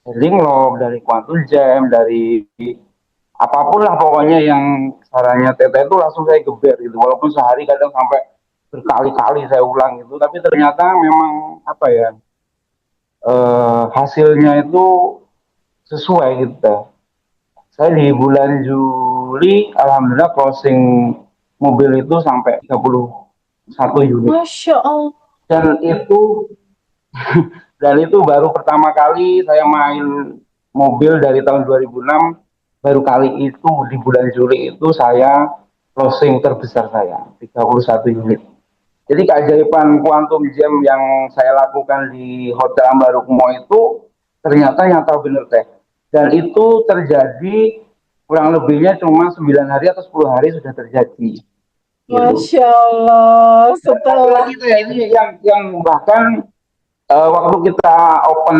Healing Loop, dari Quantum Jam, dari apapun lah pokoknya yang sarannya Tete itu langsung saya geber gitu. Walaupun sehari kadang sampai berkali-kali saya ulang itu, tapi ternyata memang apa ya, hasilnya itu sesuai gitu. Saya di bulan Juli, alhamdulillah closing mobil itu sampai 31 unit. Masya Allah. Dan itu dan itu baru pertama kali saya main mobil dari tahun 2006. Baru kali itu di bulan Juli itu saya closing terbesar saya 31 unit. Jadi keajaiban Quantum Jam yang saya lakukan di Hotel Ambarukmo itu ternyata nyata bener teh. Dan itu terjadi kurang lebihnya cuma 9 hari atau 10 hari sudah terjadi. Gitu. Masya Allah. Dan satu Setelah lagi tuh ya, ini yang bahkan waktu kita open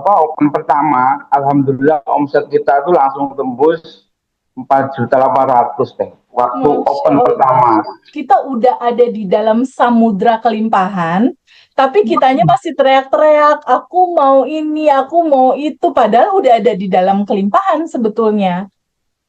open pertama, alhamdulillah omset kita tuh langsung tembus 4.800.000 teh. Waktu Masya open Allah. pertama. Kita udah ada di dalam samudra kelimpahan, tapi kitanya masih teriak-teriak, aku mau ini, aku mau itu, padahal udah ada di dalam kelimpahan sebetulnya.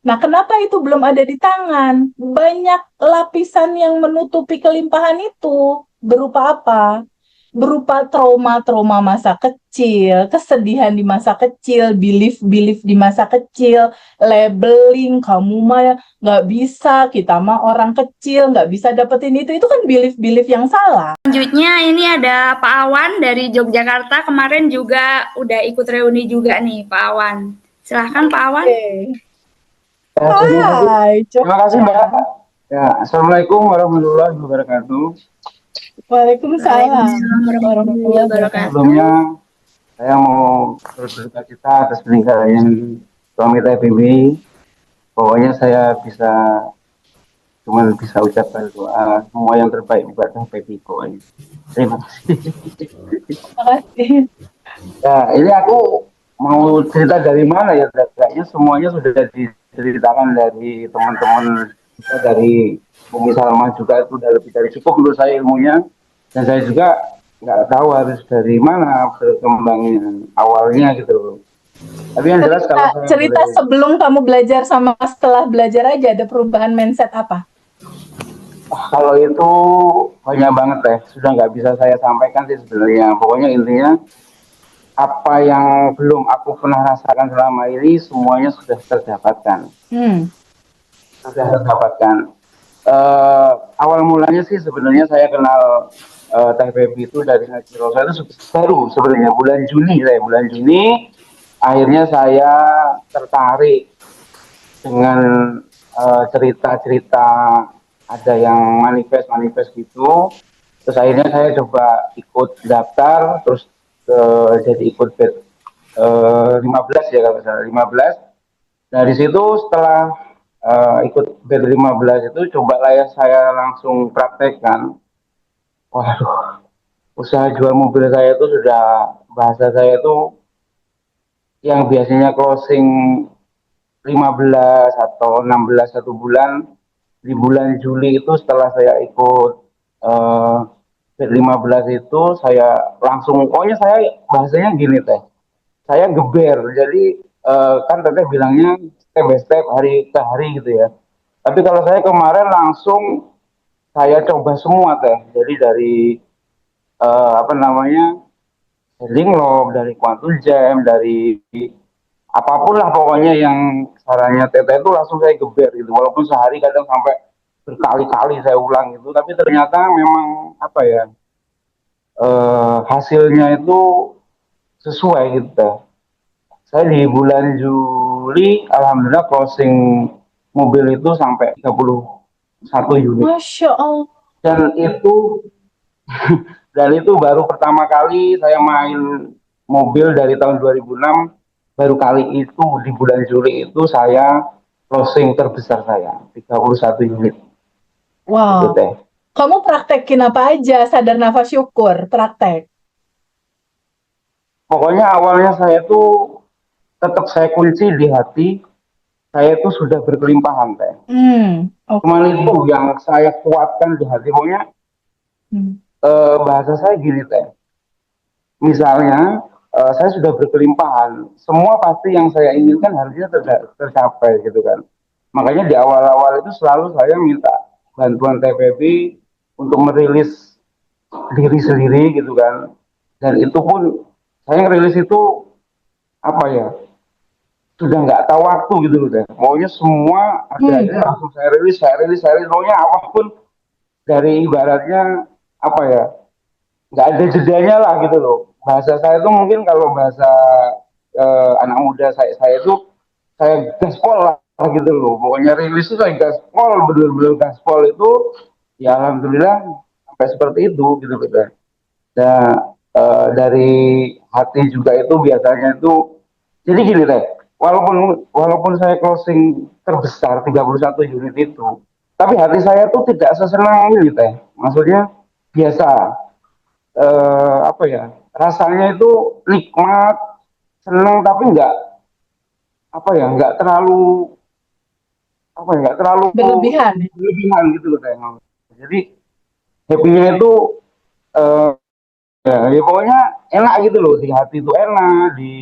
Nah, kenapa itu belum ada di tangan? Banyak lapisan yang menutupi kelimpahan itu. Berupa apa? Berupa trauma-trauma masa kecil, kesedihan di masa kecil, belief-belief di masa kecil, labeling, kamu mah nggak bisa, kita mah orang kecil, nggak bisa dapetin itu kan belief-belief yang salah. Selanjutnya ini ada Pak Awan dari Yogyakarta, kemarin juga udah ikut reuni juga nih Pak Awan. Silahkan Pak Awan. Oke. Ya, Hai, terima kasih Mbak. Coknya. Ya, Assalamualaikum warahmatullahi wabarakatuh. Waalaikumsalam Waalaikumsalam warahmatullahi warahmatullahi wabarakatuh. wabarakatuh. Sebelumnya saya mau berduka cita atas meninggalnya suami Teh Bibi. Pokoknya saya cuma bisa ucapkan doa semua yang terbaik buat Teh Bibi pokoknya. Terima kasih. Terima kasih. Ya, ini aku mau cerita dari mana ya? Kayaknya semuanya sudah diceritakan dari teman-teman kita dari Bumi Salma juga itu udah lebih dari cukup menurut saya ilmunya. Dan saya juga nggak tahu harus dari mana berkembangnya awalnya gitu. Tapi yang jelas Cerita, kalau saya cerita boleh, sebelum kamu belajar sama setelah belajar aja ada perubahan mindset apa? kalau itu banyak banget deh. Sudah nggak bisa saya sampaikan sih sebenarnya. Pokoknya intinya apa yang belum aku pernah rasakan selama ini semuanya sudah terdapatkan. Hmm. Sudah terdapatkan. Awal mulanya sih sebenarnya saya kenal Teh Baby itu dari Haji Rosa itu baru sebenarnya bulan Juni akhirnya saya tertarik dengan cerita-cerita ada yang manifest gitu. Terus akhirnya saya coba ikut daftar, terus jadi ikut bed 15 ya kalau salah 15. Dari situ setelah ikut bed 15 itu coba lah ya saya langsung praktekkan. Waduh, usaha jual mobil saya itu sudah bahasa saya itu yang biasanya closing 15 atau 16 satu bulan di bulan Juli itu setelah saya ikut eh, 15 itu saya langsung pokoknya saya bahasanya gini teh saya geber jadi kan teteh bilangnya step by step hari ke hari gitu ya tapi kalau saya kemarin langsung saya coba semua teh jadi dari apa namanya Healing Loop, dari Quantum Jam, dari apapun lah pokoknya yang sarannya Tete itu langsung saya geber gitu walaupun sehari kadang sampai berkali-kali saya ulang itu tapi ternyata memang apa ya hasilnya itu sesuai gitu saya di bulan Juli alhamdulillah closing mobil itu sampai 31 unit Masya Allah. dan itu dan itu baru pertama kali saya main mobil dari tahun 2006. Baru kali itu di bulan Juli itu saya closing terbesar saya 31 unit itu Wow. teh. Kamu praktekin apa aja? Sadar nafas syukur, praktek. Pokoknya awalnya saya tuh tetap saya kunci di hati saya itu sudah berkelimpahan teh. Oke. Cuman itu yang saya kuatkan di hati. Pokoknya Hmm. bahasa saya gini teh. Misalnya saya sudah berkelimpahan. Semua pasti yang saya inginkan harusnya tercapai gitu kan. Makanya di awal-awal itu selalu saya minta bantuan TPB untuk merilis diri sendiri gitu kan. Dan itu pun saya ngerilis itu apa ya, sudah nggak tahu waktu gitu loh deh. Maunya semua ada Hmm. aja langsung saya rilis, maunya apapun dari ibaratnya apa ya, nggak ada jedanya lah gitu loh. Bahasa saya itu mungkin kalau bahasa anak muda saya itu saya gaspol lah gitu loh. Pokoknya rilis itu saya gaspol, benar-benar gaspol itu ya alhamdulillah sampai seperti itu gitu loh. Nah, dari hati juga itu biasanya itu jadi gini deh, walaupun walaupun saya closing terbesar 31 unit itu, tapi hati saya tuh tidak sesenang ini teh. Maksudnya biasa, apa ya, rasanya itu nikmat, senang tapi apa ya, nggak terlalu apa ya, nggak terlalu Berlebihan. berlebihan gitu loh teh. Jadi happy-nya itu eh, ya pokoknya enak gitu loh, di hati itu enak, di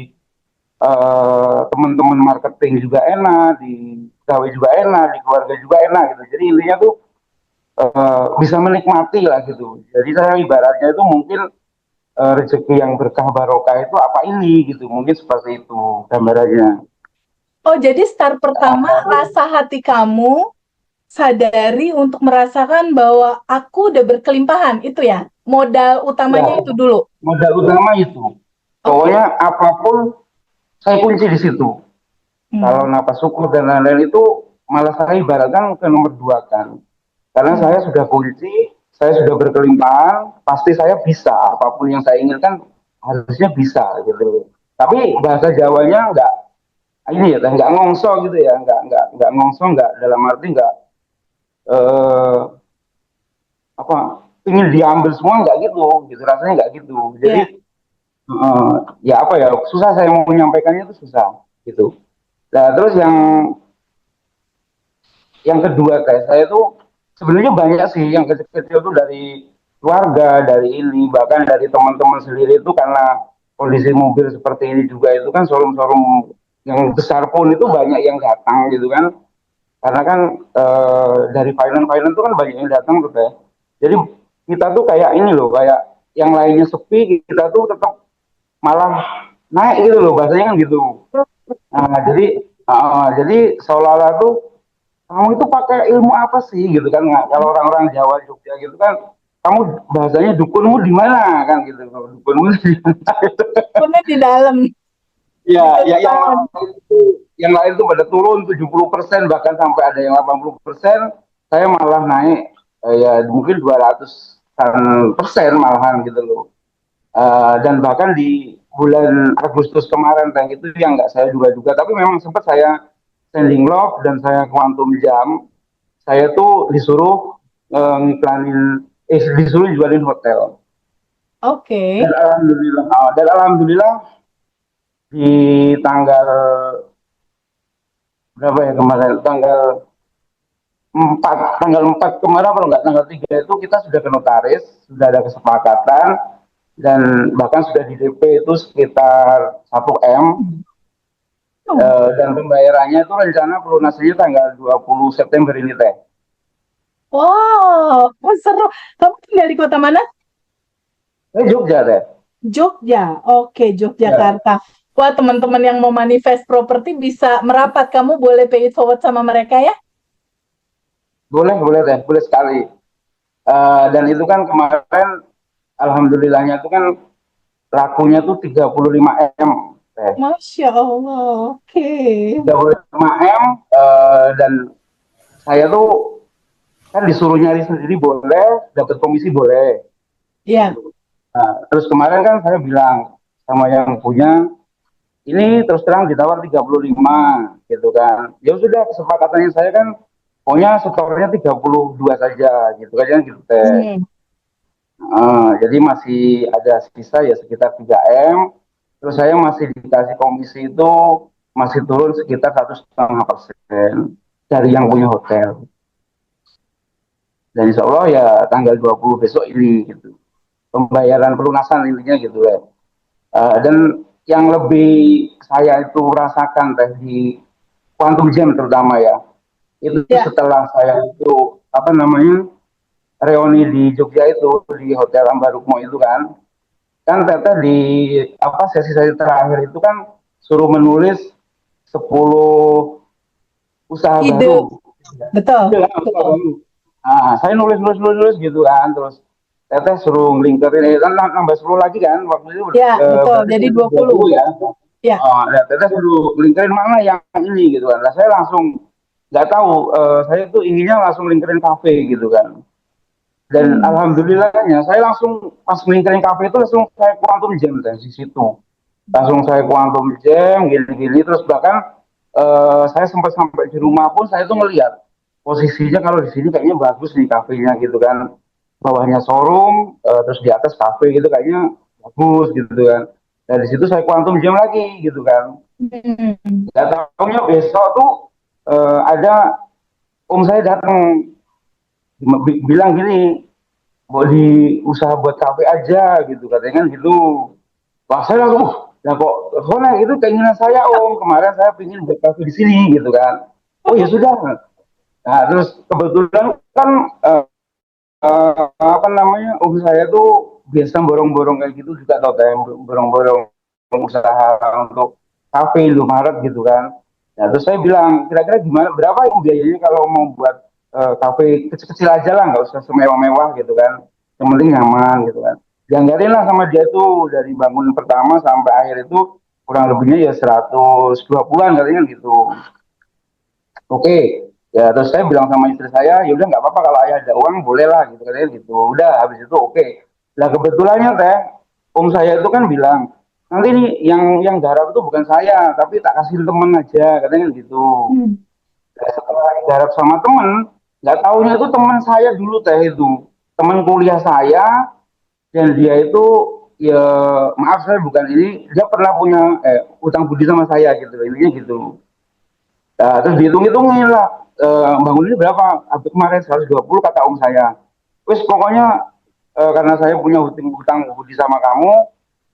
teman-teman marketing juga enak, di pegawai juga enak, di keluarga juga enak gitu. Jadi intinya tuh bisa menikmati lah gitu. Jadi saya ibaratnya itu mungkin rezeki yang berkah barokah itu apa ini gitu. Mungkin seperti itu gambarannya. Oh, jadi start pertama rasa hati kamu sadari untuk merasakan bahwa aku udah berkelimpahan, itu ya? Modal utamanya Ya, itu dulu. modal utama itu. Oke. Pokoknya apapun saya kunci di situ. Kalau Hmm. napas syukur dan lain-lain itu malah saya ibaratkan ke nomor dua kan. Karena Hmm. saya sudah kunci, saya sudah berkelimpahan, pasti saya bisa apapun yang saya inginkan harusnya bisa gitu. Tapi bahasa Jawanya ini ya, nggak ngongso gitu ya, nggak ngongso, nggak dalam arti nggak eh, apa ingin diambil semua nggak gitu, gitu rasanya nggak gitu. Jadi Ya. ya apa ya, susah saya mau menyampaikannya itu susah gitu. Nah terus yang kedua kayak saya tuh sebenarnya banyak sih yang kecil-kecil tuh dari keluarga, dari ini, bahkan dari teman-teman sendiri itu karena kondisi mobil seperti ini juga itu kan showroom-showroom yang besar pun itu banyak yang datang gitu kan. Karena kan dari finance-finance itu kan banyak yang datang tuh ya. Jadi kita tuh kayak ini loh, kayak yang lainnya sepi, kita tuh tetap malah naik gitu loh, bahasanya kan gitu. Nah, jadi seolah-olah tuh kamu itu pakai ilmu apa sih gitu kan, nggak, kalau orang-orang Jawa Jogja gitu kan kamu bahasanya dukunmu di mana kan gitu, dukunmu di mana gitu. Punya di dalam. Ya ya Depan. yang lain tuh pada turun 70% bahkan sampai ada yang 80%, saya malah naik ya mungkin 200% malahan gitu loh. Dan bahkan di bulan Agustus kemarin kayak itu yang nggak saya duga-duga, tapi memang sempat saya standing love dan saya quantum jam, saya tuh disuruh disuruh jualin hotel. Oke. Dan alhamdulillah di tanggal berapa ya kemarin, tanggal 4 kemarin kalau nggak tanggal 3 itu kita sudah ke notaris, sudah ada kesepakatan dan bahkan sudah di DP itu sekitar 1 M. Oh. Dan pembayarannya itu rencana pelunasannya tanggal 20 September ini teh. Wow, oh, seru. Kamu tinggal di kota mana? Jogja teh. Jogja. Oke, Ya, Yogyakarta. Wah, teman-teman yang mau manifest properti bisa merapat. Kamu boleh pay it forward sama mereka ya? boleh teh, boleh sekali. Dan itu kan kemarin alhamdulillahnya itu kan lakunya tuh 35 M teh. Masya Allah. Oke. 35 M, dan saya tuh kan disuruh nyari sendiri boleh, dapat komisi boleh. Ya. Nah, terus kemarin kan saya bilang sama yang punya, ini terus terang ditawar 35 gitu kan. Ya sudah, kesepakatannya saya kan pokoknya setornya 32 saja gitu kan gitu teh. Hmm. Jadi masih ada sisa ya sekitar 3 M. Terus saya masih dikasih komisi itu masih turun sekitar 1,5% dari yang punya hotel. Dan insya Allah ya tanggal 20 besok ini gitu. Pembayaran pelunasan intinya gitu ya. Dan yang lebih saya itu rasakan teh di Quantum Jam terutama ya, itu Ya. setelah saya itu apa namanya reuni di Jogja itu di Hotel Ambarukmo itu kan Teteh di apa sesi-sesi terakhir itu kan suruh menulis 10 usaha Ide, baru. betul, Iya kan, usaha betul. baru. Nah, saya nulis gitu kan, terus Teteh suruh ngelingkerin, kan nambah 10 lagi kan, waktu itu Ya, betul. berarti Jadi 20 20. ya. Ya. Oh, nah, Teteh suruh ngelingkerin mana yang ini gitu kan. Nah, saya langsung nggak tahu, saya tuh inginnya langsung lingkerin kafe gitu kan. Dan Hmm. alhamdulillahnya saya langsung pas ngelingkerin kafe itu langsung saya quantum jam dari situ. Langsung saya quantum jam gini-gini terus bahkan saya sempat sampai di rumah pun saya tuh ngelihat posisinya kalau di sini kayaknya bagus nih kafenya gitu kan. Bawahnya showroom, terus di atas kafe gitu kayaknya bagus gitu kan. Dan di situ saya quantum jam lagi gitu kan. Hmm. Gak tahunya besok tuh ada om saya datang bilang gini, mau di usaha buat kafe aja gitu katanya kan gitu. Wah saya langsung, ya kok soalnya itu keinginan saya om, kemarin saya ingin buat kafe di sini gitu kan. Oh ya sudah. Nah terus kebetulan kan apa namanya om saya tuh biasa borong-borong kayak gitu juga tau kayak borong-borong usaha untuk kafe Indomaret gitu kan. Nah terus saya bilang kira-kira gimana berapa yang biayanya kalau mau buat kafe kecil-kecil aja lah nggak usah semewah-mewah gitu kan. Yang penting nyaman gitu kan. Dianggarin lah sama dia tuh dari bangun pertama sampai akhir itu kurang lebihnya ya 120-an katanya gitu. Oke, ya terus saya bilang sama istri saya, ya udah nggak apa-apa kalau ayah ada uang boleh lah gitu katanya gitu. Udah habis itu oke. Nah kebetulannya teh, om saya itu kan bilang nanti nih yang garap itu bukan saya, tapi tak kasih temen aja katanya gitu. Hmm. Nah, setelah garap sama temen, nggak taunya itu teman saya dulu teh itu, teman kuliah saya dan dia itu ya maaf saya bukan ini, dia pernah punya utang budi sama saya gitu, intinya gitu. Nah, terus dihitung-hitungin lah, bangun ini berapa? Habis kemarin 120 kata om saya. Wes pokoknya karena saya punya hutang budi sama kamu,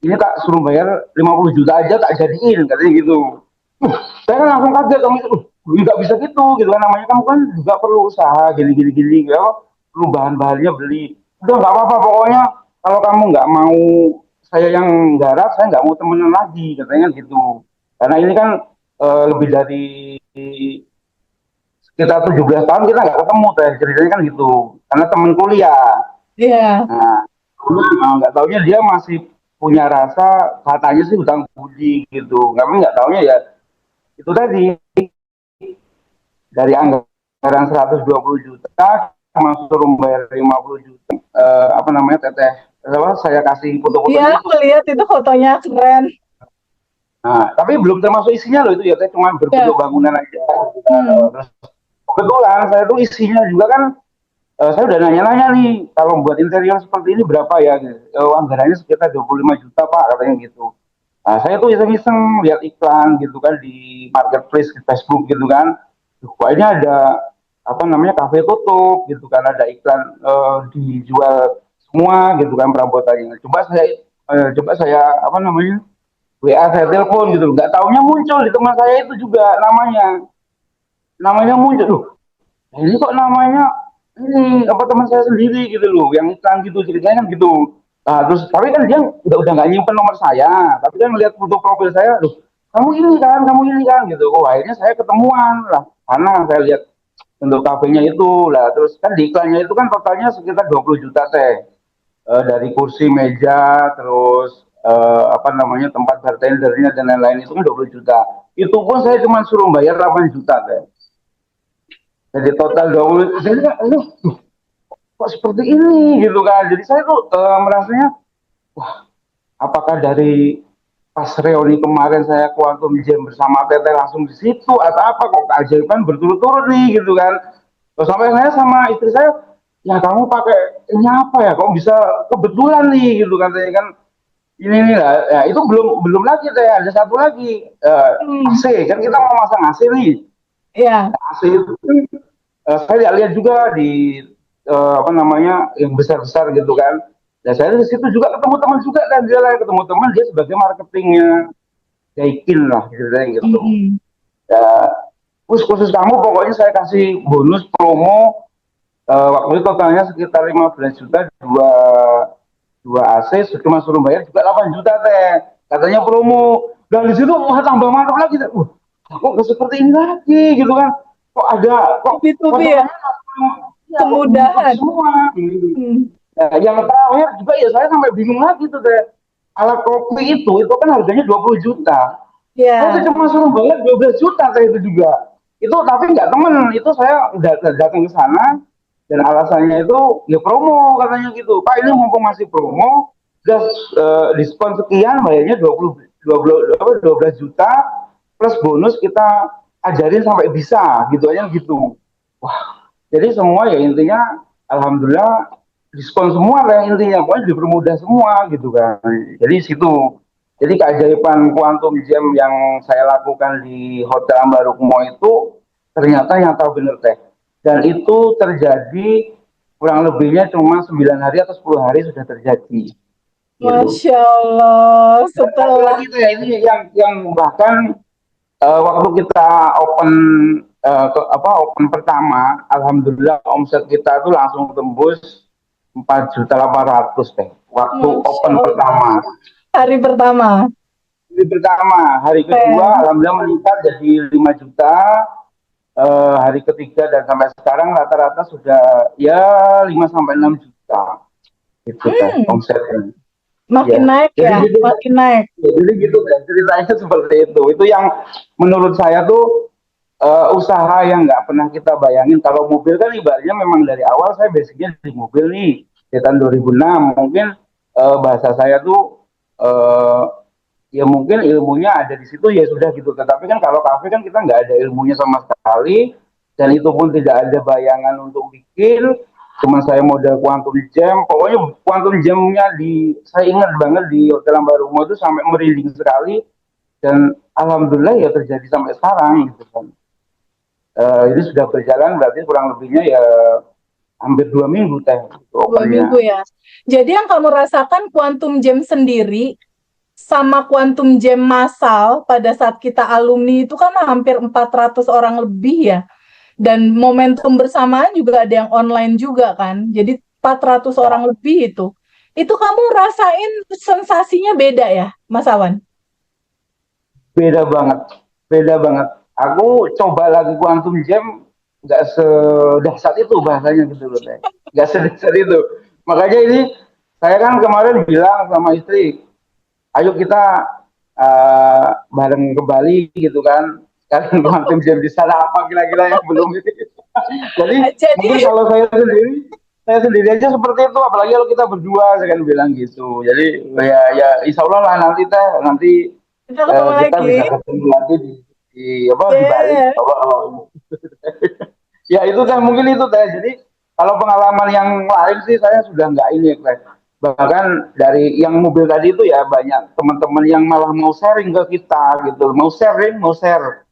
ini tak suruh bayar 50 juta aja tak jadiin, katanya gitu. Saya kan langsung kaget om itu, nggak bisa gitu kan namanya kamu kan juga perlu usaha gini ya, perlu bahan-bahannya beli. Udah nggak apa-apa pokoknya kalau kamu nggak mau saya yang garap, saya nggak mau temenan lagi, katanya gitu. Karena ini kan lebih dari sekitar 17 tahun kita nggak ketemu teh ceritanya kan gitu karena teman kuliah. Iya. Nah dulu nggak taunya dia masih punya rasa katanya sih hutang budi gitu kami nggak taunya ya itu tadi dari anggaran 120 juta sama suruh bayar 50 juta apa namanya teteh apa, saya kasih Iya, foto-fotonya aku lihat itu fotonya keren. nah tapi belum termasuk isinya loh itu ya teh cuma Ya. berbentuk bangunan aja. Hmm. Terus kebetulan saya tuh isinya juga kan saya udah nanya-nanya nih, kalau buat interior seperti ini berapa ya? Gitu. Anggarannya sekitar 25 juta Pak, katanya gitu. Nah, saya tuh iseng-iseng lihat iklan gitu kan di marketplace di Facebook gitu kan. Wah ini ada apa namanya kafe tutup gitu kan, ada iklan dijual semua gitu kan perabotannya. Coba saya apa namanya WA saya telepon gitu, nggak taunya muncul di teman saya itu juga namanya muncul. Loh, ini kok namanya ini apa teman saya sendiri gitu loh yang iklan gitu ceritanya kan gitu. Nah, terus tapi kan dia udah nggak nyimpen nomor saya tapi kan melihat foto profil saya loh kamu ini kan gitu. Oh akhirnya saya ketemuan lah karena saya lihat untuk kafenya itu lah terus kan di iklannya itu kan totalnya sekitar 20 juta teh. Dari kursi meja terus apa namanya tempat bartendernya dan lain-lain itu kan 20 juta itu pun saya cuma suruh bayar 8 juta teh. Jadi total 20 jadi kan aduh, kok seperti ini gitu kan. Jadi saya tuh merasanya wah apakah dari pas reuni kemarin saya Quantum Jam bersama Teteh langsung di situ atau apa kok keajaiban berturut-turut nih gitu kan. Terus sampai saya sama istri saya ya kamu pakai ini apa ya kok bisa kebetulan nih gitu katanya kan ini nih lah ya, itu belum belum lagi teh ada satu lagi AC kan kita mau masang AC nih. Iya. AC itu saya lihat juga di apa namanya yang besar-besar gitu kan Nah saya di situ juga ketemu teman juga kan, dia lah ketemu teman dia sebagai marketingnya Daikin lah ceritanya gitu. Mm-mm. Ya, khusus kamu pokoknya saya kasih bonus promo waktu itu totalnya sekitar 15 juta, dua dua AC cuma suruh bayar juga 8 juta teh katanya promo. Dan di situ wah tambah mantap lagi teh. Kok nggak seperti ini lagi gitu kan, kok ada kok Tubi-tubi ya, potongannya langsung ya kok dinikmati kemudahan. semua gitu. Hmm. Nah, yang terakhir juga ya saya sampai bingung lagi tuh teh, alat kopi itu kan harganya 20 juta, saya tuh Ya, cuma suruh bayar 12 juta saya itu juga. Itu tapi nggak temen, itu saya udah datang ke sana dan alasannya itu ya promo katanya gitu. Pak ini mumpung masih promo, plus diskon sekian bayarnya 12 juta plus bonus kita ajarin sampai bisa gitu aja gitu. Wah, jadi semua ya intinya alhamdulillah diskon semua lah intinya, pokoknya dipermudah semua gitu kan. Jadi situ jadi keajaiban Quantum Jam yang saya lakukan di Hotel Ambarukmo itu ternyata nyata bener teh. Dan itu terjadi kurang lebihnya cuma 9 hari atau 10 hari sudah terjadi. Gitu. Masya Allah. Dan satu Setelah lagi tuh ya ini yang bahkan waktu kita open open pertama, alhamdulillah omset kita tuh langsung tembus 4.800.000 teh. Waktu Masya open Allah. pertama. Hari pertama. Hari pertama, hari kedua Keren. alhamdulillah meningkat jadi 5 juta. Hari ketiga dan sampai sekarang rata-rata sudah ya 5 sampai 6 juta itu teh Hmm, omsetnya. makin Ya. naik Jadi ya, gitu, makin naik. ya, jadi gitu kan ceritanya seperti itu. Itu yang menurut saya tuh usaha yang nggak pernah kita bayangin. Kalau mobil kan ibaratnya memang dari awal saya basicnya di mobil nih di tahun 2006. Mungkin bahasa saya tuh eh, ya mungkin ilmunya ada di situ ya sudah gitu. Tetapi kan kalau kafe kan kita nggak ada ilmunya sama sekali dan itu pun tidak ada bayangan untuk bikin. Cuma saya model quantum jam, pokoknya quantum jamnya saya ingat banget di Hotel Ambarukmo itu sampai merinding sekali dan alhamdulillah ya terjadi sampai sekarang gitu kan. Ini sudah berjalan berarti kurang lebihnya ya hampir 2 minggu teh itu 2 minggu opennya. ya. Jadi yang kamu rasakan Quantum Jam sendiri sama Quantum Jam massal pada saat kita alumni itu kan hampir 400 orang lebih ya. Dan momentum bersamaan juga ada yang online juga kan. Jadi 400 orang lebih itu. Itu kamu rasain sensasinya beda ya, Mas Awan? Beda banget, beda banget. Aku coba lagi quantum jam nggak sedahsyat itu bahasanya gitu loh teh, nggak sedahsyat itu. Makanya ini saya kan kemarin bilang sama istri, ayo kita bareng ke Bali gitu kan. Kalian quantum jam di sana apa kira-kira yang belum ini. Jadi Jadi mungkin kalau saya sendiri aja seperti itu, apalagi kalau kita berdua, saya kan bilang gitu. Jadi ya insya Allah lah nanti teh nanti kita ketemu kita lagi. bisa ketemu lagi di apa di Bali. Yeah. Ya itu kan mungkin itu teh. Jadi kalau pengalaman yang lain sih saya sudah nggak ini teh. Bahkan dari yang mobil tadi itu ya banyak teman-teman yang malah mau sharing ke kita gitu, mau share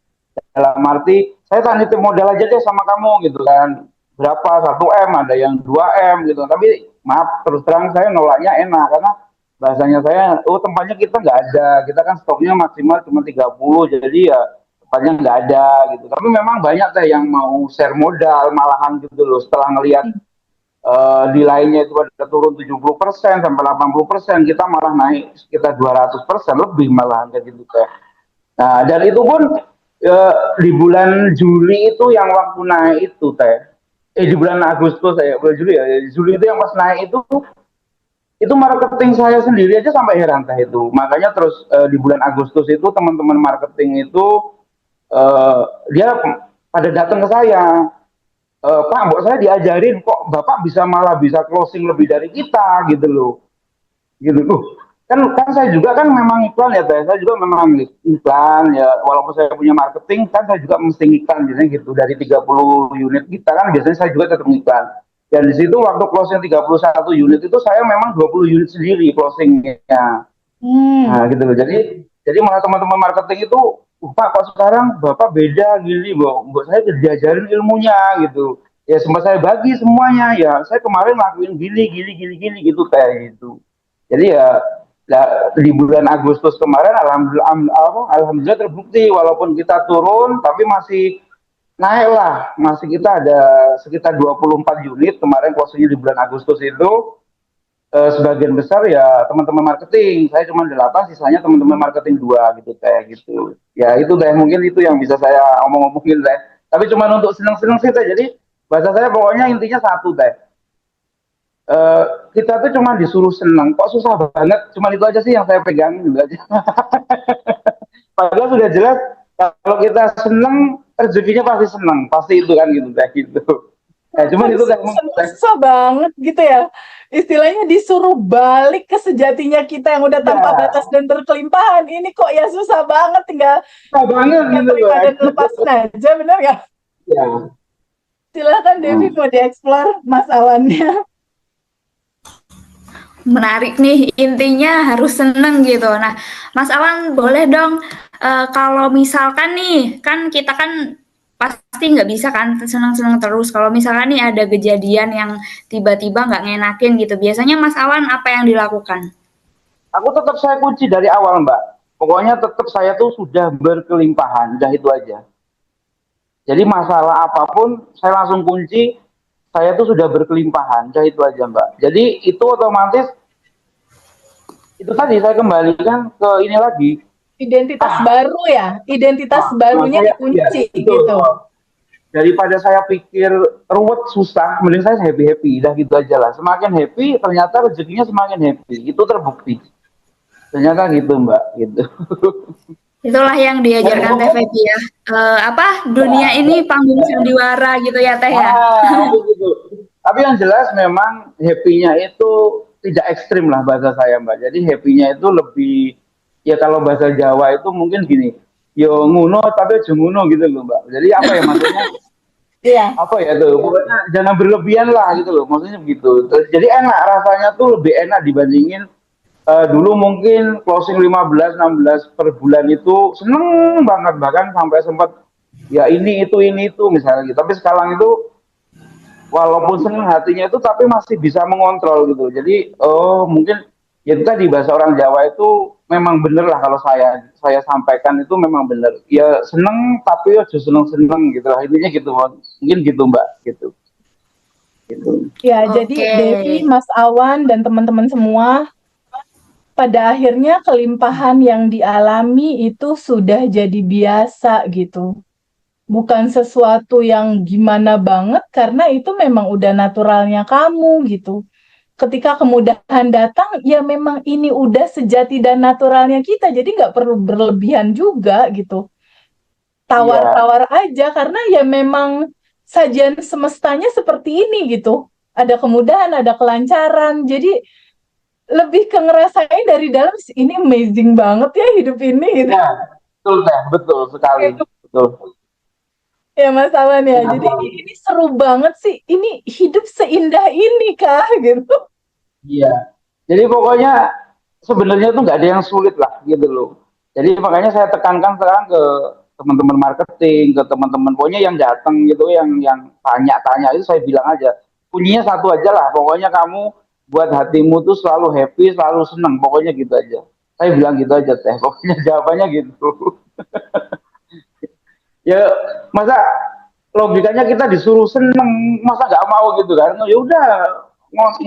dalam arti saya tak nitip modal aja deh sama kamu gitu kan, berapa 1 M ada yang 2 M gitu, tapi maaf terus terang saya nolaknya enak karena bahasanya saya tempatnya kita nggak ada, kita kan stoknya maksimal cuma 30 jadi ya tempatnya nggak ada gitu, tapi memang banyak teh yang mau share modal malahan gitu loh setelah ngelihat di lainnya itu ada turun 70% sampai 80%, kita malah naik sekitar 200% lebih malahan kayak gitu teh. Nah, dan itu pun di bulan Juli itu yang waktu naik itu teh. Di bulan Agustus bulan Juli ya. Juli itu yang pas naik itu marketing saya sendiri aja sampai heran teh itu. Makanya terus di bulan Agustus itu teman-teman marketing itu dia pada datang ke saya. Pak, mbok saya diajarin kok Bapak malah bisa closing lebih dari kita gitu loh. Gitu loh, kan saya juga kan memang iklan ya teh, saya juga memang iklan ya, walaupun saya punya marketing kan saya juga mesti iklan biasanya gitu, dari 30 unit kita kan biasanya saya juga tetap iklan, dan di situ waktu closing 31 unit itu saya memang 20 unit sendiri closingnya. Nah gitu loh, jadi malah teman-teman marketing itu Pak kok sekarang Bapak beda gini, Mbak saya diajarin ilmunya gitu. ya sempat saya bagi semuanya, ya saya kemarin lakuin gini gitu kayak gitu. Jadi ya di bulan Agustus kemarin alhamdulillah terbukti walaupun kita turun tapi masih naik lah, masih kita ada sekitar 24 unit kemarin closingnya di bulan Agustus itu. Sebagian besar ya teman-teman marketing, saya cuma 8, sisanya teman-teman marketing 2 gitu kayak gitu. Ya itu deh, mungkin itu yang bisa saya omong-omongin deh. Tapi cuma untuk seneng-seneng sih deh. Jadi bahasa saya pokoknya intinya satu deh. Kita tuh cuma disuruh seneng, kok susah banget. Cuma itu aja sih yang saya pegang gitu aja. Padahal sudah jelas kalau kita seneng rezekinya pasti seneng, pasti itu kan gitu kayak gitu. Nah, cuman itu kan susah banget gitu ya. Istilahnya disuruh balik ke sejatinya kita yang udah tanpa batas dan berkelimpahan. Ini kok ya susah banget, tinggal banget gitu terima dan lepasin aja, benar nggak? Ya. Silakan Devi mau dieksplor Mas Awannya. Menarik nih, intinya harus seneng gitu. Nah, Mas Awan boleh dong, kalau misalkan nih, kan kita kan pasti nggak bisa kan seneng-seneng terus. Kalau misalkan nih ada kejadian yang tiba-tiba nggak ngenakin gitu, biasanya Mas Awan apa yang dilakukan? Aku tetap saya kunci dari awal, Mbak. Pokoknya tetap saya tuh sudah berkelimpahan, udah itu aja. Jadi masalah apapun saya langsung kunci, saya tuh sudah berkelimpahan, udah itu aja, Mbak. Jadi itu otomatis itu tadi saya kembalikan ke ini lagi. Identitas baru ya, identitas barunya dikunci ya, gitu. Daripada saya pikir ruwet susah, mending saya happy dah gitu aja lah. Semakin happy ternyata rezekinya semakin happy, itu terbukti. Ternyata gitu Mbak, gitu. Itulah yang diajarkan Teh Febi ya. Dunia ini panggung sandiwara gitu ya Teh ya. Gitu. Tapi yang jelas memang happy-nya itu tidak ekstrim lah bahasa saya Mbak. Jadi happy-nya itu lebih, ya kalau bahasa Jawa itu mungkin gini, yo nguno tapi aja nguno gitu loh Mbak. Jadi apa ya maksudnya? Iya. Apa ya tuh? Pokoknya jangan berlebihan lah gitu loh. Maksudnya begitu. Jadi enak, rasanya tuh lebih enak dibandingin dulu mungkin closing 15-16 per bulan itu seneng banget, bahkan sampai sempat ya ini itu misalnya gitu. Tapi sekarang itu walaupun seneng hatinya itu tapi masih bisa mengontrol gitu. Jadi mungkin ya itu tadi bahasa orang Jawa itu memang bener lah kalau saya sampaikan itu memang bener. Ya seneng tapi ya seneng gitu lah, intinya gitu. Mungkin gitu Mbak gitu. Ya, jadi Devi, Mas Awan dan teman-teman semua, pada akhirnya kelimpahan yang dialami itu sudah jadi biasa gitu. Bukan sesuatu yang gimana banget, karena itu memang udah naturalnya kamu gitu. Ketika kemudahan datang, ya memang ini udah sejati dan naturalnya kita, jadi nggak perlu berlebihan juga gitu. Tawar-tawar aja, karena ya memang sajian semestanya seperti ini gitu. Ada kemudahan, ada kelancaran, jadi lebih ke ngerasain dari dalam, ini amazing banget ya hidup ini gitu. Ya, betul sekali. Betul. Ya Mas Awan ya, jadi ini seru banget sih, ini hidup seindah ini kah gitu. Iya, jadi pokoknya sebenarnya tuh nggak ada yang sulit lah gitu loh. Jadi makanya saya tekankan sekarang ke teman-teman marketing, ke teman-teman pokoknya yang datang gitu, yang tanya-tanya itu saya bilang aja, kuncinya satu aja lah, pokoknya kamu buat hatimu tuh selalu happy, selalu senang, pokoknya gitu aja. Saya bilang gitu aja Teh, pokoknya jawabannya gitu. Ya masa logikanya kita disuruh seneng, masa nggak mau gitu kan? Ya udah,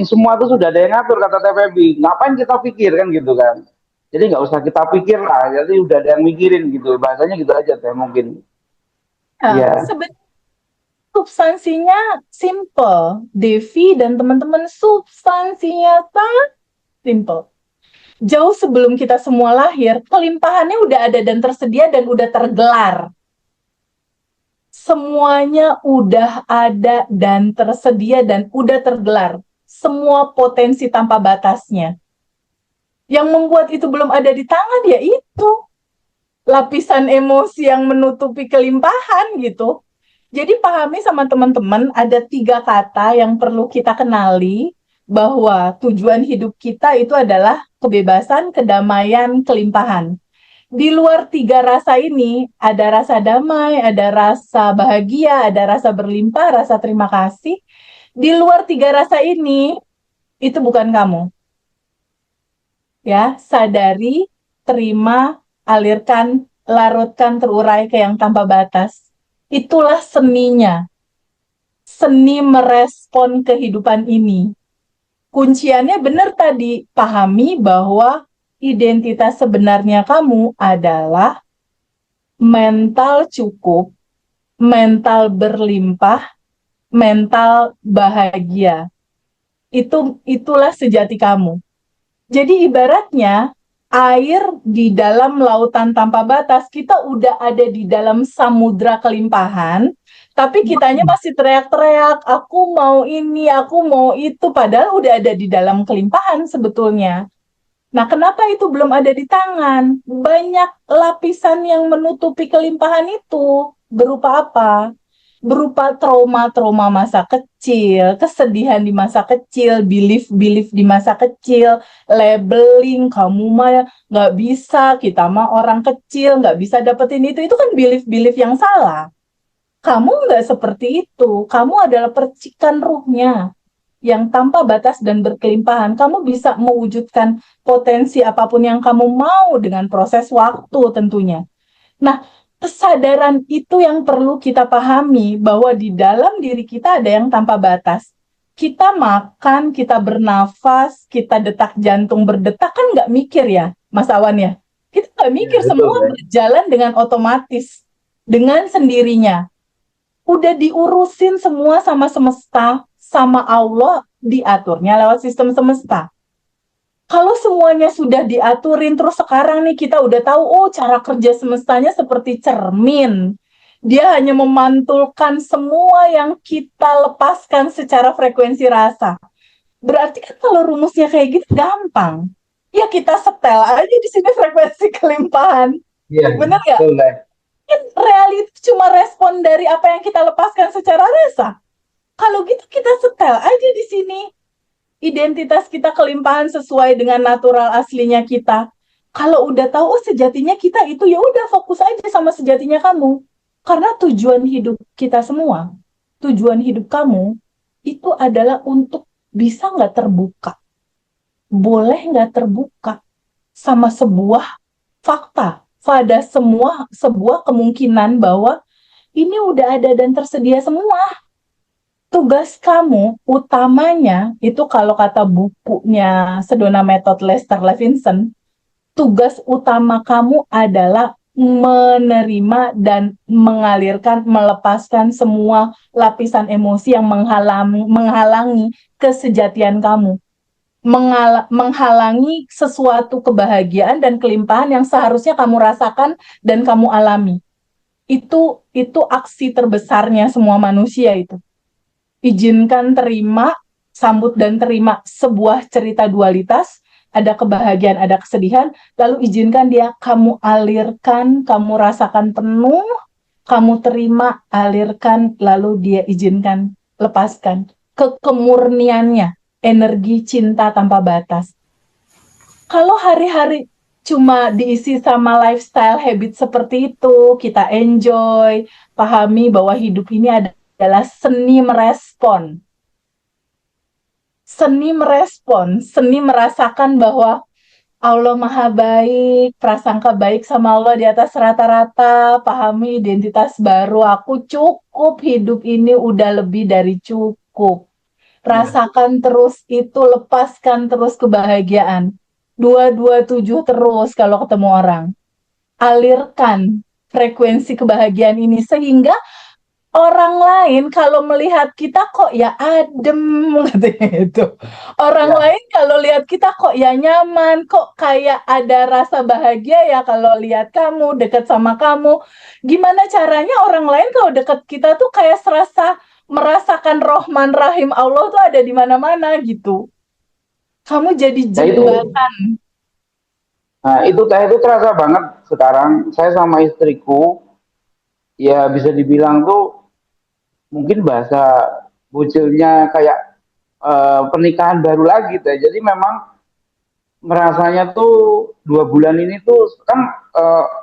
semua itu sudah ada yang ngatur kata TPB. Ngapain kita pikir kan gitu kan? Jadi nggak usah kita pikir lah, jadi udah ada yang mikirin gitu. Bahasanya gitu aja Teh mungkin. Ya. Sebenarnya substansinya simple, Devi dan teman-teman, substansinya sangat simple. Jauh sebelum kita semua lahir, kelimpahannya udah ada dan tersedia dan udah tergelar. Semuanya udah ada dan tersedia dan udah tergelar. Semua potensi tanpa batasnya. Yang membuat itu belum ada di tangan ya itu. Lapisan emosi yang menutupi kelimpahan gitu. Jadi pahami sama teman-teman, ada 3 kata yang perlu kita kenali, bahwa tujuan hidup kita itu adalah kebebasan, kedamaian, kelimpahan. Di luar tiga rasa ini, ada rasa damai, ada rasa bahagia, ada rasa berlimpah, rasa terima kasih. Di luar tiga rasa ini, itu bukan kamu. Ya, sadari, terima, alirkan, larutkan, terurai ke yang tanpa batas. Itulah seninya. Seni merespon kehidupan ini. Kunciannya benar tadi, pahami bahwa identitas sebenarnya kamu adalah mental cukup, mental berlimpah, mental bahagia. Itulah sejati kamu. Jadi ibaratnya air di dalam lautan tanpa batas, kita udah ada di dalam samudra kelimpahan, tapi kitanya masih teriak-teriak, aku mau ini, aku mau itu, padahal udah ada di dalam kelimpahan sebetulnya. Nah, kenapa itu belum ada di tangan? Banyak lapisan yang menutupi kelimpahan itu. Berupa apa? Berupa trauma-trauma masa kecil, kesedihan di masa kecil, belief-belief di masa kecil, labeling, kamu mah nggak bisa, kita mah orang kecil, nggak bisa dapetin itu. Itu kan belief-belief yang salah. Kamu nggak seperti itu. Kamu adalah percikan ruhnya yang tanpa batas dan berkelimpahan. Kamu bisa mewujudkan potensi apapun yang kamu mau dengan proses waktu tentunya. Nah, kesadaran itu yang perlu kita pahami bahwa di dalam diri kita ada yang tanpa batas. Kita makan, kita bernafas, kita detak jantung berdetak kan nggak mikir ya, Mas Awan ya. Kita nggak mikir, semua berjalan dengan otomatis, dengan sendirinya. Udah diurusin semua sama semesta, sama Allah, diaturnya lewat sistem semesta. Kalau semuanya sudah diaturin, terus sekarang nih kita udah tahu, oh cara kerja semestanya seperti cermin. Dia hanya memantulkan semua yang kita lepaskan secara frekuensi rasa. Berarti kan kalau rumusnya kayak gitu gampang. Ya kita setel aja di sini frekuensi kelimpahan. Iya, benar nggak? Kan reality cuma respon dari apa yang kita lepaskan secara rasa. Kalau gitu kita setel aja di sini. Identitas kita kelimpahan sesuai dengan natural aslinya kita. Kalau udah tahu oh sejatinya kita itu, ya udah fokus aja sama sejatinya kamu. Karena tujuan hidup kita semua, tujuan hidup kamu itu adalah untuk bisa nggak terbuka, boleh nggak terbuka sama sebuah fakta, pada sebuah kemungkinan bahwa ini udah ada dan tersedia semua. Tugas kamu utamanya itu kalau kata bukunya Sedona Method Lester Levinson, tugas utama kamu adalah menerima dan mengalirkan, melepaskan semua lapisan emosi yang menghalangi kesejatian kamu. Menghalangi sesuatu kebahagiaan dan kelimpahan yang seharusnya kamu rasakan dan kamu alami. Itu aksi terbesarnya semua manusia itu. Izinkan terima, sambut dan terima sebuah cerita dualitas, ada kebahagiaan, ada kesedihan, lalu izinkan dia, kamu alirkan, kamu rasakan penuh, kamu terima, alirkan, lalu dia izinkan, lepaskan. Kemurniannya, energi cinta tanpa batas. Kalau hari-hari cuma diisi sama lifestyle habit seperti itu, kita enjoy, pahami bahwa hidup ini adalah seni merespon. Seni merespon, seni merasakan bahwa Allah Maha Baik, prasangka baik sama Allah di atas rata-rata, pahami identitas baru, aku cukup, hidup ini udah lebih dari cukup. Rasakan terus itu, lepaskan terus kebahagiaan. 227 terus kalau ketemu orang. Alirkan frekuensi kebahagiaan ini sehingga orang lain kalau melihat kita kok ya adem katanya itu. Orang lain kalau lihat kita kok ya nyaman, kok kayak ada rasa bahagia ya kalau lihat kamu, dekat sama kamu. Gimana caranya orang lain kalau dekat kita tuh kayak serasa merasakan Rahman Rahim Allah tuh ada di mana-mana gitu. Kamu jadi jembatan. Nah, itu terasa banget sekarang. Saya sama istriku, ya bisa dibilang tuh mungkin bahasa bocilnya kayak pernikahan baru lagi. Jadi memang merasanya tuh 2 bulan ini tuh kan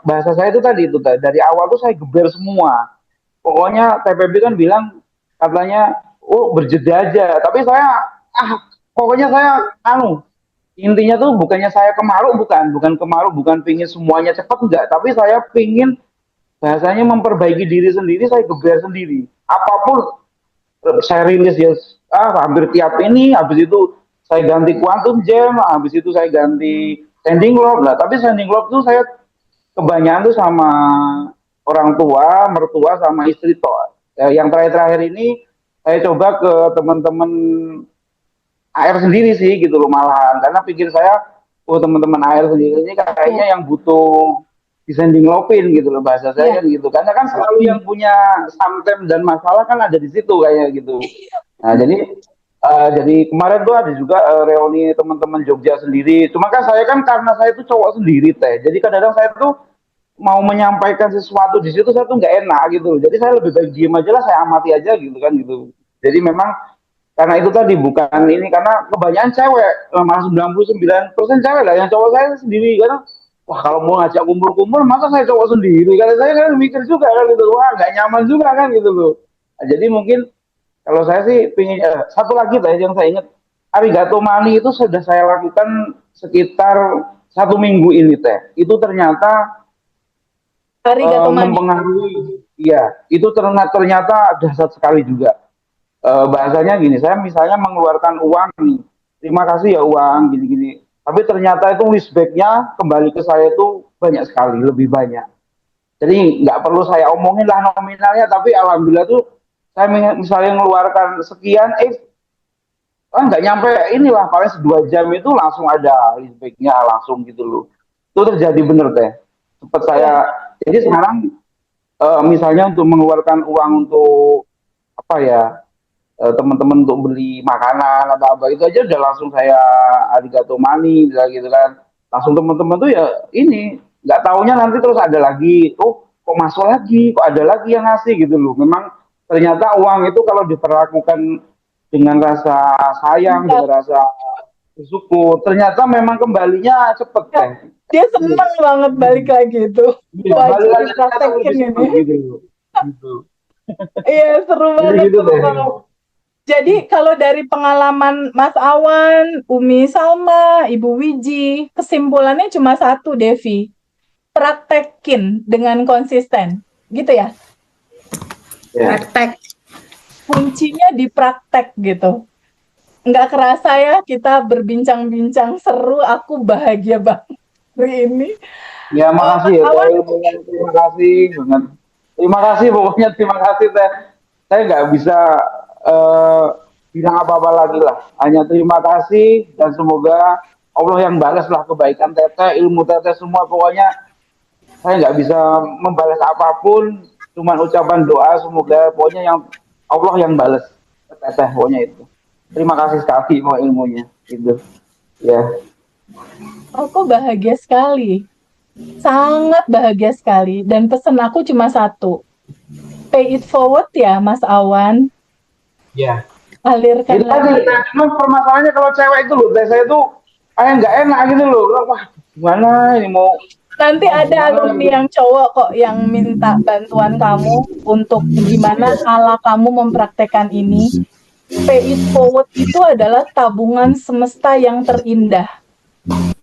bahasa saya itu tadi itu dari awal tuh saya geber semua. Pokoknya TPB kan bilang katanya oh berjeda aja, tapi saya pokoknya saya anu intinya tuh bukannya saya kemaru, bukan kemaru, bukan pingin semuanya cepat enggak, tapi saya pingin bahasanya memperbaiki diri sendiri, saya geber sendiri apapun saya rilis ya hampir tiap ini, habis itu saya ganti quantum jam, habis itu saya ganti standing lob lah, tapi standing lob tuh saya kebanyakan tuh sama orang tua, mertua sama istri toh. Yang terakhir-terakhir ini saya coba ke teman-teman AR sendiri sih gitu loh malahan, karena pikir saya oh teman-teman AR sendiri ini kayaknya yang butuh descending lopin gitu loh bahasa saya kan gitu, karena kan selalu yang punya sometimes dan masalah kan ada di situ kayak gitu. Nah jadi kemarin tuh ada juga reuni teman-teman Jogja sendiri, cuma kan saya kan karena saya tuh cowok sendiri teh, jadi kadang-kadang saya tuh mau menyampaikan sesuatu di situ saya tuh nggak enak gitu, jadi saya lebih baik diem aja lah, saya amati aja gitu kan gitu. Jadi memang karena itu tadi bukan ini, karena kebanyakan cewek malah 99% cewek lah, yang cowok saya sendiri karena wah kalau mau ngajak kumpul-kumpul masa saya cowok sendiri, karena saya kan mikir juga kan gitu, wah nggak nyaman juga kan gitu loh. Nah, jadi mungkin kalau saya sih pingin satu lagi tadi yang saya ingat, arigato mani itu sudah saya lakukan sekitar 1 minggu ini teh, itu ternyata Arigato mani. mempengaruhi, iya itu ternyata dahsyat sekali juga. Bahasanya gini, saya misalnya mengeluarkan uang nih, terima kasih ya uang gini-gini, tapi ternyata itu wisbacknya kembali ke saya itu banyak sekali, lebih banyak. Jadi nggak perlu saya omongin lah nominalnya, tapi alhamdulillah tuh saya misalnya mengeluarkan sekian, nggak nyampe inilah paling 2 jam itu langsung ada wisbacknya langsung gitu loh. Itu terjadi bener teh. Cepat saya, jadi sekarang misalnya untuk mengeluarkan uang untuk apa ya, teman-teman untuk beli makanan atau apa itu aja udah langsung saya arigato mani gitu kan, langsung teman-teman tuh ya ini nggak taunya nanti terus ada lagi, oh kok masuk lagi, kok ada lagi yang ngasih gitu loh. Memang ternyata uang itu kalau diperlakukan dengan rasa sayang, dengan rasa bersyukur, ternyata memang kembalinya cepet kan. Dia seneng banget balik lagi itu. Ya, balik lagi praktekin ini. Gitu. Iya seru banget. Gitu, seru banget. Jadi kalau dari pengalaman Mas Awan, Umi Salma, Ibu Wiji, kesimpulannya cuma satu, Devi. Praktekin dengan konsisten. Gitu ya? Praktek. Kuncinya di praktek gitu. Nggak kerasa ya kita berbincang-bincang seru, aku bahagia banget hari ini. Ya makasih ya, terima kasih banget. Terima kasih pokoknya, terima kasih teh. Saya nggak bisa bilang apa-apa lagi lah. Hanya terima kasih dan semoga Allah yang balas lah kebaikan teteh, ilmu teteh semua. Pokoknya saya nggak bisa membalas apapun, cuman ucapan doa semoga pokoknya yang Allah yang balas teteh pokoknya itu. Terima kasih sekali mau ilmunya itu. Ya. Aku bahagia sekali. Sangat bahagia sekali. Dan pesan aku cuma satu. Pay it forward ya, Mas Awan. Ya. Alirkan lagi. Memang permasalahannya kalau cewek itu loh, saya tuh kayak nggak enak gitu loh. Wah, gimana ini mau? Nanti ada alumni yang cowok kok yang minta bantuan kamu untuk gimana ala kamu mempraktekkan ini. Pay it forward itu adalah tabungan semesta yang terindah.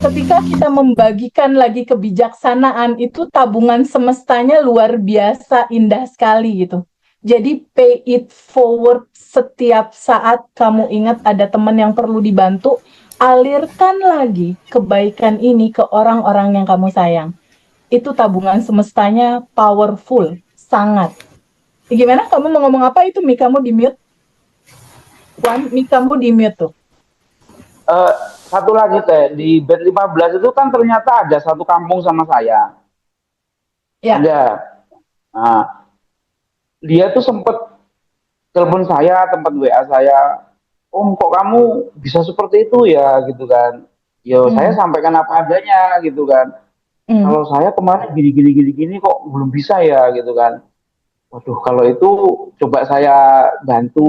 Ketika kita membagikan lagi kebijaksanaan, itu tabungan semestanya luar biasa indah sekali gitu. Jadi pay it forward setiap saat kamu ingat ada teman yang perlu dibantu, alirkan lagi kebaikan ini ke orang-orang yang kamu sayang. Itu tabungan semestanya powerful, sangat. Gimana kamu mau ngomong apa itu? Mi, kamu di mute. Wan, Mi, kamu di mute tuh. Satu lagi teh, di bed 15 itu kan ternyata ada satu kampung sama saya. Ya. Ada. Nah, dia tuh sempet telepon saya, tempat WA saya, Om kok kamu bisa seperti itu ya gitu kan. Yo saya sampaikan apa adanya gitu kan. Kalau saya kemarin gini kok belum bisa ya gitu kan. Waduh kalau itu coba saya bantu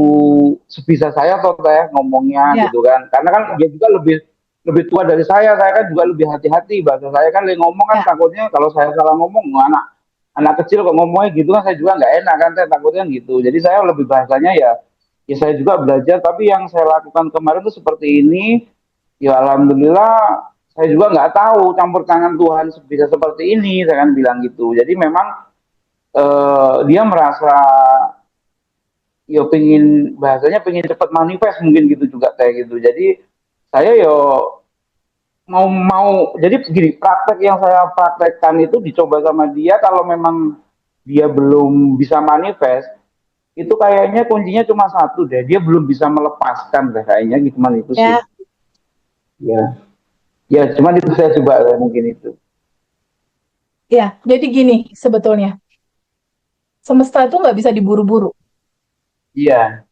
sebisa saya toh teh ngomongnya gitu kan. Karena kan dia juga lebih lebih tua dari saya kan juga lebih hati-hati. Bahasa saya kan ngomong kan Ya. takutnya kalau saya salah ngomong, anak kecil kok ngomongnya gitu kan saya juga nggak enak kan, saya takutnya gitu. Jadi saya lebih bahasanya ya saya juga belajar, tapi yang saya lakukan kemarin tuh seperti ini, ya alhamdulillah saya juga nggak tahu campur tangan Tuhan bisa seperti ini, saya kan bilang gitu. Jadi memang dia merasa ya pengen bahasanya pengen cepat manifest mungkin gitu juga kayak gitu. Jadi saya mau jadi gini, praktek yang saya praktekkan itu dicoba sama dia, kalau memang dia belum bisa manifest itu kayaknya kuncinya cuma satu deh, dia belum bisa melepaskan deh kayaknya gitu, cuman itu sih. Ya, Ya, ya cuman itu saya coba mungkin itu. ya. Jadi gini sebetulnya, semesta itu nggak bisa diburu-buru. Iya,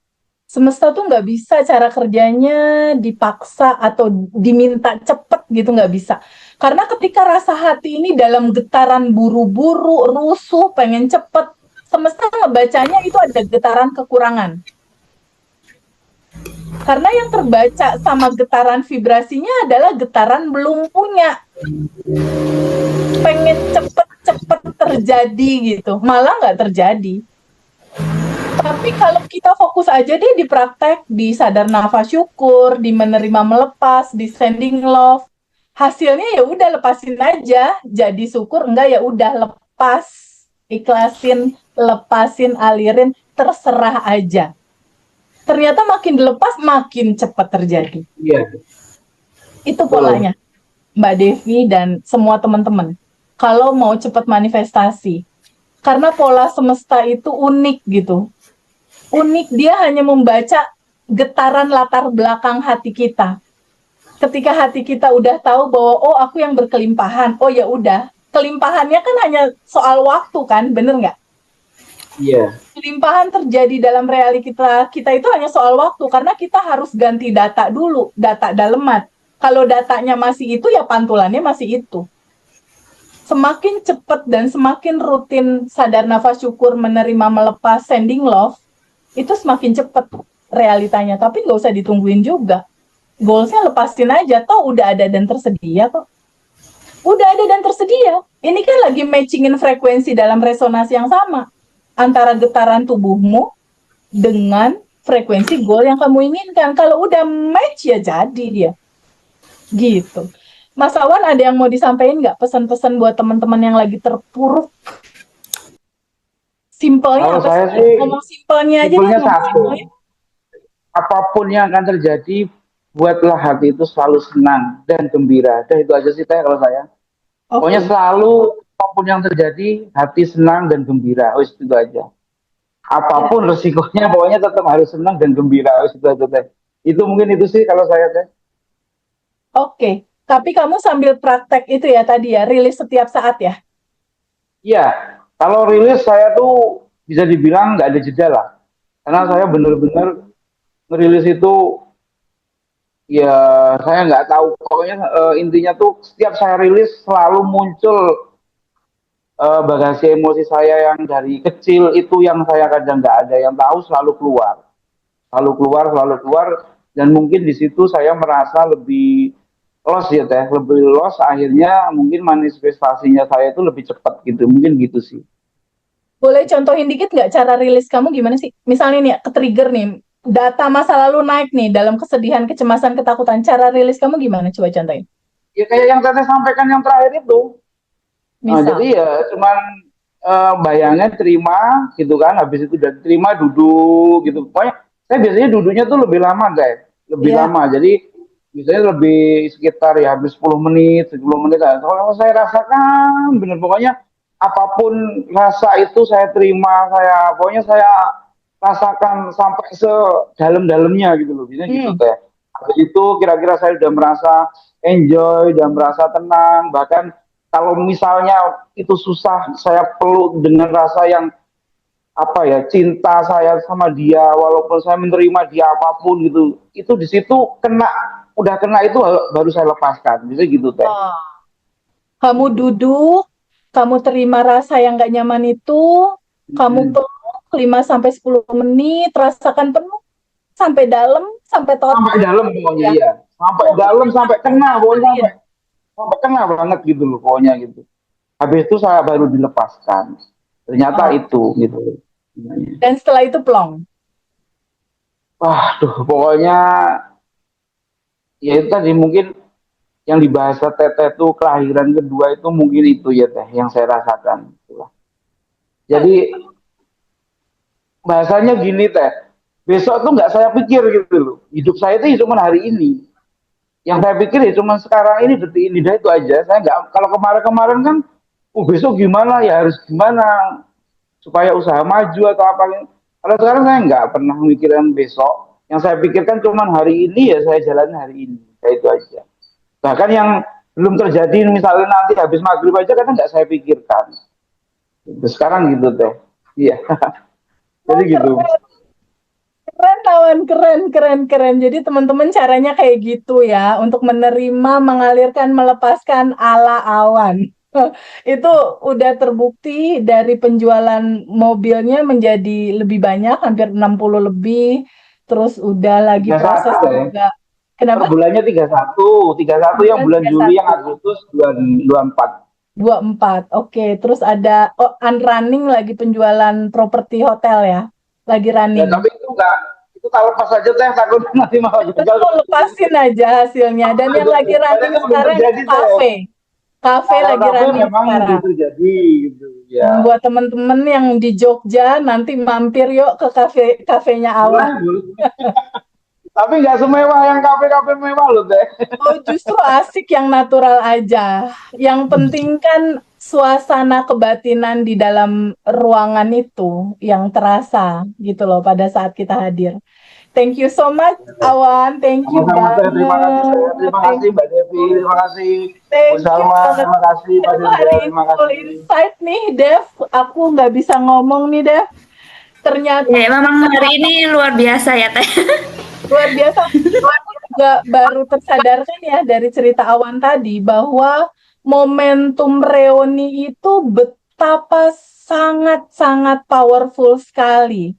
Semesta tuh nggak bisa cara kerjanya dipaksa atau diminta cepet gitu, nggak bisa. Karena ketika rasa hati ini dalam getaran buru-buru, rusuh, pengen cepet, semesta ngebacanya itu ada getaran kekurangan. Karena yang terbaca sama getaran vibrasinya adalah getaran belum punya. Pengen cepet-cepet terjadi gitu, malah nggak terjadi. Tapi kalau kita fokus aja deh di praktek, di sadar nafas syukur, di menerima melepas, di sending love, hasilnya ya udah lepasin aja. Jadi syukur enggak ya udah lepas, ikhlasin, lepasin, alirin, terserah aja. Ternyata makin dilepas makin cepat terjadi. iya, Itu polanya, Mbak Devi dan semua teman-teman. Kalau mau cepat manifestasi, karena pola semesta itu unik gitu. Unik, dia hanya membaca getaran latar belakang hati kita. Ketika hati kita udah tahu bahwa oh aku yang berkelimpahan, oh ya udah, kelimpahannya kan hanya soal waktu kan, bener nggak? iya, Kelimpahan terjadi dalam realita kita itu hanya soal waktu, karena kita harus ganti data dulu, data daleman. Kalau datanya masih itu, ya pantulannya masih itu. Semakin cepat dan semakin rutin sadar nafas syukur, menerima melepas, sending love, itu semakin cepat realitanya. Tapi nggak usah ditungguin juga. Goalsnya lepasin aja, toh udah ada dan tersedia kok. Udah ada dan tersedia. Ini kan lagi matchingin frekuensi dalam resonansi yang sama antara getaran tubuhmu dengan frekuensi goal yang kamu inginkan. Kalau udah match ya jadi dia. Gitu. Mas Awan, ada yang mau disampaikan nggak, pesan-pesan buat teman-teman yang lagi terpuruk? Simpelnya kalau apa saya sih? sih Ngomong simpelnya aja deh, simpelnya ngomong satu, simpelnya. apapun yang akan terjadi, buatlah hati itu selalu senang dan gembira. Dan itu aja sih teh kalau saya. Oke. Pokoknya selalu apapun yang terjadi, hati senang dan gembira. Wis itu aja. Apapun resikonya, pokoknya tetap harus senang dan gembira. Wis itu aja teh. Itu mungkin itu sih kalau saya teh. Oke. Tapi kamu sambil praktek itu ya tadi ya, rilis setiap saat ya? Iya, kalau rilis saya tuh bisa dibilang nggak ada jeda lah. Karena saya benar-benar ngerilis itu, ya saya nggak tahu. Pokoknya intinya tuh setiap saya rilis selalu muncul bagasi emosi saya yang dari kecil itu, yang saya kadang nggak ada yang tahu, selalu keluar, selalu keluar, selalu keluar. Dan mungkin di situ saya merasa lebih loss ya teh, lebih loss, akhirnya mungkin manifestasinya saya itu lebih cepat gitu, mungkin gitu sih. Boleh contohin dikit nggak cara rilis kamu gimana sih? Misalnya nih, ke-trigger nih, data masa lalu naik nih, dalam kesedihan, kecemasan, ketakutan. Cara rilis kamu gimana? Coba contohin. Ya kayak yang saya sampaikan yang terakhir itu. Misal. Jadi ya cuman bayangnya terima gitu kan, habis itu udah terima duduk gitu. Pokoknya saya biasanya duduknya tuh lebih lama guys, lebih Iya. lama. Jadi biasanya lebih sekitar ya habis 10 menit, 10 menit. Kalau saya rasakan bener, pokoknya apapun rasa itu saya terima, saya pokoknya saya rasakan sampai sedalam-dalamnya gitu loh. Biasanya gitu teh. Habis itu kira-kira saya udah merasa enjoy, udah merasa tenang, bahkan kalau misalnya itu susah, saya peluk dengan rasa yang apa ya, cinta saya sama dia, walaupun saya menerima dia apapun gitu, itu di situ kena, udah kena itu baru saya lepaskan, bisa gitu teh. Oh. Kamu duduk, kamu terima rasa yang gak nyaman itu, kamu peluk 5-10 menit, rasakan penuh, sampai dalam, sampai total. Sampai dalam pokoknya ya, sampai dalam, sampai kena, pokoknya sampai kena banget gitu loh, pokoknya gitu. Habis itu saya baru dilepaskan. Ternyata itu gitu. Dan setelah itu plong. Wah, pokoknya ya itu tadi mungkin yang dibahas Teteh itu kelahiran kedua itu mungkin itu ya Teh yang saya rasakan. Jadi bahasanya gini Teh, besok tuh nggak saya pikir gitu loh. Hidup saya itu cuma hari ini. Yang saya pikir ya cuma sekarang ini, detik ini, dah itu aja. Saya nggak, kalau kemarin-kemarin kan, besok gimana ya, harus gimana supaya usaha maju atau apa. Kalau sekarang saya nggak pernah mikirin besok. Yang saya pikirkan cuma hari ini, ya saya jalani hari ini. Ya itu aja. Bahkan yang belum terjadi, misalnya nanti habis maghrib aja, kan nggak saya pikirkan. Sekarang gitu Teh. Iya. Jadi gitu. Keren kawan, keren. Jadi teman-teman caranya kayak gitu ya, untuk menerima, mengalirkan, melepaskan ala Awan. Itu udah terbukti dari penjualan mobilnya menjadi lebih banyak, hampir 60 lebih. Terus udah lagi 31, proses ya. juga. Kenapa? Per bulannya 31 yang bulan Juli, yang Agustus 24. 24, oke. Terus ada running lagi penjualan properti hotel ya, lagi Ya, running. tapi itu enggak, itu tak lepas aja Teh, takut nanti mau gagal. Betul, lepasin aja hasilnya. Dan yang lagi running sekarang itu kafe. Kafe lagi running memang sekarang. terjadi gitu ya. Buat temen-temen yang di Jogja, nanti mampir yuk ke kafenya Awan. Tapi nggak semewah yang kafe-kafe mewah loh Teh. Oh, justru asik yang natural aja. Yang penting kan suasana kebatinan di dalam ruangan itu yang terasa gitu loh pada saat kita hadir. Thank you so much, Awan. Thank you Sama-sama Teh, banget. terima kasih saya. Terima kasih Mbak Devi, terima kasih Bu Thank Salma, you. terima kasih Pak Hari Dirga, ini terima full kasih. insight nih, Dev. Aku nggak bisa ngomong nih, Dev. Ternyata Ya, memang hari ini luar biasa ya Teh. luar biasa. Aku juga baru tersadarkan ya dari cerita Awan tadi bahwa momentum reuni itu betapa sangat-sangat powerful sekali.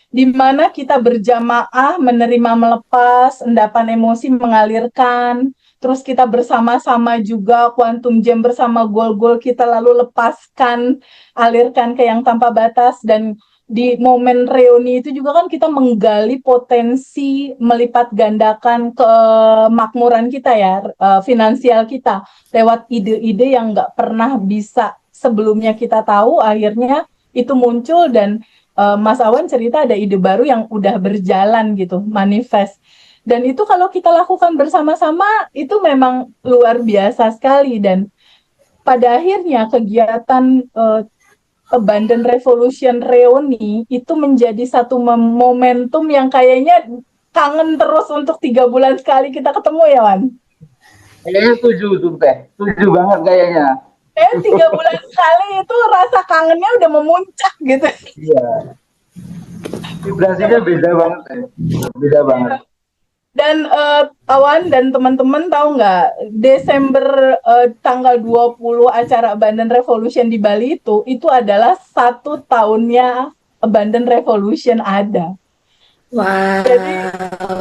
Di mana kita berjamaah menerima, melepas, endapan emosi mengalirkan, terus kita bersama-sama juga quantum jam bersama goal-goal kita, lalu lepaskan, alirkan ke yang tanpa batas. Dan di momen reuni itu juga kan kita menggali potensi melipat gandakan kemakmuran kita ya, finansial kita, lewat ide-ide yang nggak pernah bisa sebelumnya kita tahu, akhirnya itu muncul. Dan Mas Awan cerita ada ide baru yang udah berjalan gitu, manifest. Dan itu kalau kita lakukan bersama-sama, itu memang luar biasa sekali. Dan pada akhirnya kegiatan Abundant Revolution Reuni itu menjadi satu momentum yang kayaknya kangen terus untuk 3 bulan sekali kita ketemu ya, Wan? Kayaknya setuju tuh Teh, setuju banget kayaknya. 3 bulan sekali itu rasa kangennya udah memuncak gitu. Iya. Vibrasinya beda banget Teh, beda banget. Dan Awan dan teman-teman tahu nggak, Desember tanggal 20 acara Abundant Revolution di Bali itu adalah 1 tahunnya Abundant Revolution ada. Wow. Jadi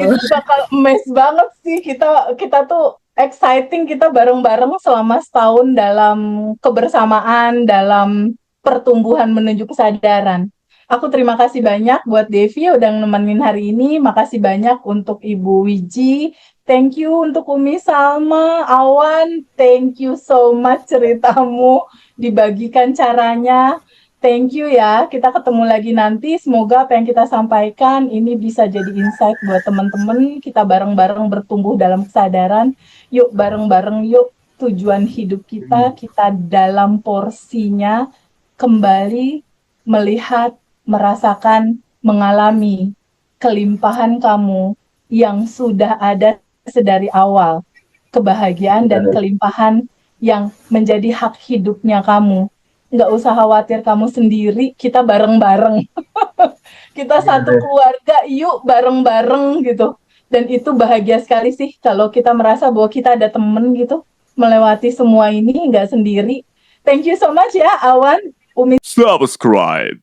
itu bakal amazed banget sih, kita tuh exciting, kita bareng-bareng selama setahun dalam kebersamaan, dalam pertumbuhan menuju kesadaran. Aku terima kasih banyak buat Devi udah nemenin hari ini. Makasih banyak untuk Ibu Wiji. Thank you untuk Umi Salma, Awan. Thank you so much ceritamu, dibagikan caranya. Thank you ya. Kita ketemu lagi nanti. Semoga apa yang kita sampaikan ini bisa jadi insight buat teman-teman. Kita bareng-bareng bertumbuh dalam kesadaran. Yuk bareng-bareng yuk, tujuan hidup kita dalam porsinya kembali melihat, merasakan, mengalami kelimpahan kamu yang sudah ada sedari awal. Kebahagiaan dan kelimpahan yang menjadi hak hidupnya kamu. Nggak usah khawatir kamu sendiri, kita bareng-bareng. Kita satu keluarga, yuk bareng-bareng gitu. Dan itu bahagia sekali sih kalau kita merasa bahwa kita ada temen gitu, melewati semua ini, nggak sendiri. Thank you so much ya, Awan, Umi. Subscribe.